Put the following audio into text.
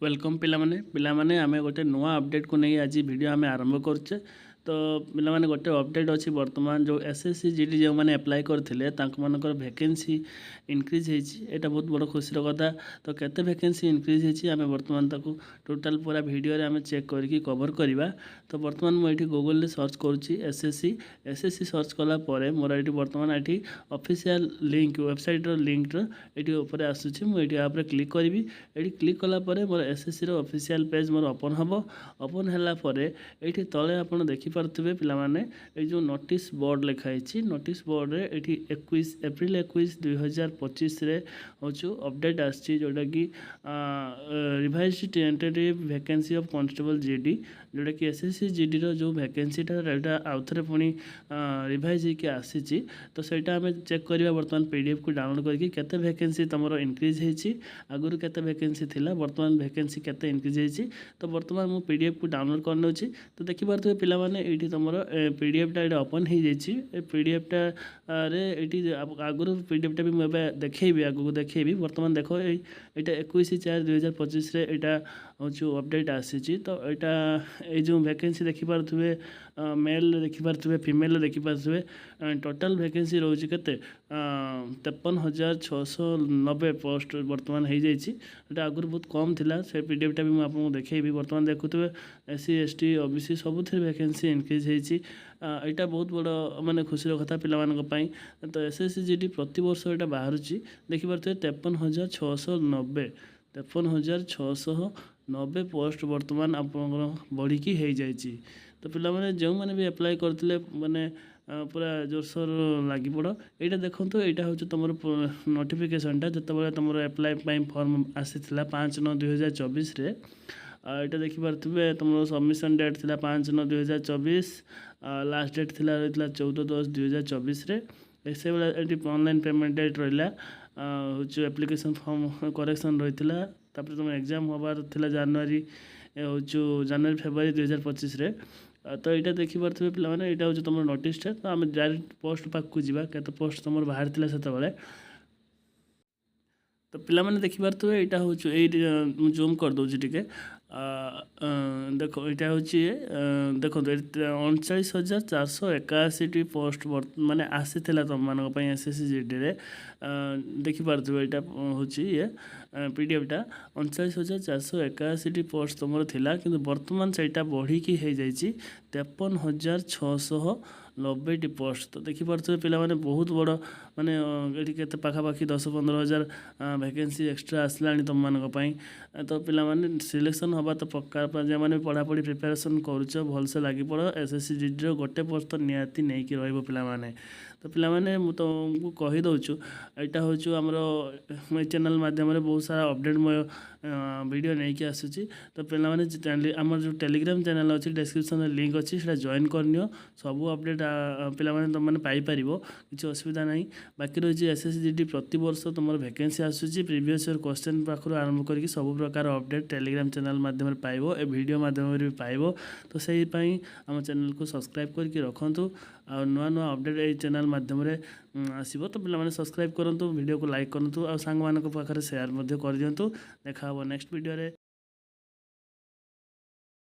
Welcome पिलामाने आमे गोटे नुआ अपडेट को नहीं आज वीडियो आमे आरंभ करछे। तो पिलामाने गोटे अपडेट अच्छी वर्तमान जो एसएससी जीडी जो मैंने अप्लाई करथिले तांको मानकर वैकेंसी इंक्रीज होईची। एटा बहुत बड़ खुशी कथा। तो केते वैकेंसी इंक्रीज होईची आमे वर्तमान ताकू टोटल पूरा वीडियो रे आमे चेक करके कवर करबा। तो वर्तमान मु एठी गूगल रे सर्च करूची एसएससी सर्च कला परे मोर एठी वर्तमान एठी ऑफिशियल लिंक वेबसाइट रो लिंक रो एठी ऊपर आसुची। मु एठी आप रे क्लिक करबी। एठी क्लिक कला परे मोर एसएससी रो ऑफिशियल पेज मोर ओपन हबो। ओपन हैला परे एठी तळे आपण देखि पारथुबे पिला माने ए जो नोटिस बोर्ड लिखाइछि। नोटिस बोर्ड रे एठी 21 अप्रैल 21 2025 रे होचु अपडेट आछि जोटा कि revised tentative vacancy of constable GD जोटा कि एसएससी जीडी रो जो वैकेंसी टा आउथरे पुनी रिवाइज के आसीछि। तो सेटा हमें चेक करबा वर्तमान पीडीएफ को डाउनलोड करके केते वैकेंसी तमरो इंक्रीज हेछि। आगुरु केते वैकेंसी थिला वर्तमान वैकेंसी केते इंक्रीज हेछि। तो वर्तमान मु पीडीएफ को डाउनलोड कर नउछि। तो देखि पारथुबे पिला माने एठी तमरो पीडीएफ टा एटा ओपन हे जेछि। ए पीडीएफ टा रे एठी आगुरु पीडीएफ टा भी मु एबे देखैबी आगु देखैबी। वर्तमान देखो एटा 21/4/2025 रे एटा होचु अपडेट आसीछि। तो एटा ए जो वैकेंसी देखि पारथुबे मेल देखि पारथुबे फीमेल देखि पारथुबे टोटल वैकेंसी रहउछि केते 53,690 पोस्ट वर्तमान हो जाइए। एटा आगुर बहुत कम थिला। से पीडीएफ टा भी मैं आपको देखैबी। वर्तमान देखुथबे एससी एसटी ओबीसी सबुथि वैकेंसी इंक्रीज होईछि। एटा बहुत बड़ माने खुशी कथा पिला मानक पई। तो एसएससी जीडी प्रति वर्ष एटा बाहरुछि देखि पारथुबे 53,690 पोस्ट वर्तमान आपन बढ़ी की हो जाइए। तो पिला माने जो माने भी अप्लाई करथिले माने पूरा जोरसोर लगी पड़। यहाँ देखो यहाँ हूँ तुम नोटिफिकेशनटा जो तुम अप्लाई फॉर्म आसी 5/9/2024 रे। यहाँ देखिपे तुम सबमिशन डेट थी 5/9/2024। लास्ट डेट थी 14/10/2024 रे। से ये ऑनलाइन पेमेंट डेट रहा हूँ एप्लिकेशन फॉर्म करेक्शन रही है। तुम एग्जाम हबार थिला जनवरी जनवरी फेब्रुआरी 2025 रे। तो यहाँ देखिपे पे यहाँ हूँ तुम नोटिस। तो आम डायरेक्ट पोस्ट पाक जावा केते पोस्ट तुम बाहर से। तो पिलामाने देखिपे यहाँ हूँ ये जूम कर दूँ टे देखो यहाँ हूँ देखो 39,481 पोस्ट माने आसी तुम मान एसएससी जीडी रे देखिपे यहाँ हूँ ये पीडीएफ टा 39,481 पोस्ट तुम थिला कि वर्तमान से बढ़ी की हो जाइए 53,690 पोस्ट। तो देखिपे पिला माने बहुत बड़ माने ये पाखापाखि 10-15 हज़ार वैकेंसी एक्सट्रा आसला तुम मानी। तो पिला माने सिलेक्शन हवा तो पक्का जो मैंने पढ़ापढ़ी प्रिपेरेसन करुच भलसे लगी पड़। एसएससी जीडी गोटे पोस्ट तो निहाती नहीं कि रहिबो पिला माने। तो पिला माने मु तुमको कही दउछु एटा होछु हमरो चैनल माध्यम रे बहुत सारा अपडेट वीडियो नहीं कि आसुची। तो पिला माने हमर जो टेलीग्राम चैनल अछि डिस्क्रिप्शन में लिंक अछि सेटा जॉइन करनियो। सब अपडेट पिला माने तुम माने पाई परिबो किछि असुविधा नहीं। बाकी रही एसएससी जीडी प्रति वर्ष तुम वैकेंसी आसुची प्रीवियस ईयर क्वेश्चन पाखरु आरंभ करके सब प्रकार अपडेट टेलीग्राम चैनल माध्यम पाइबो ए वीडियो माध्यम भी पाइबो। तो सही पई हम चैनल को सब्सक्राइब करके रखंतु आ नुआ नुआ अपडेट ए चैनल माध्यम आसीबो। तो पिला माने सब्सक्राइब करंतु वीडियो को लाइक करंतु आ सांग मानक पाखरे शेयर मध्य कर दियंतु। देखा हो नेक्स्ट वीडियो रे।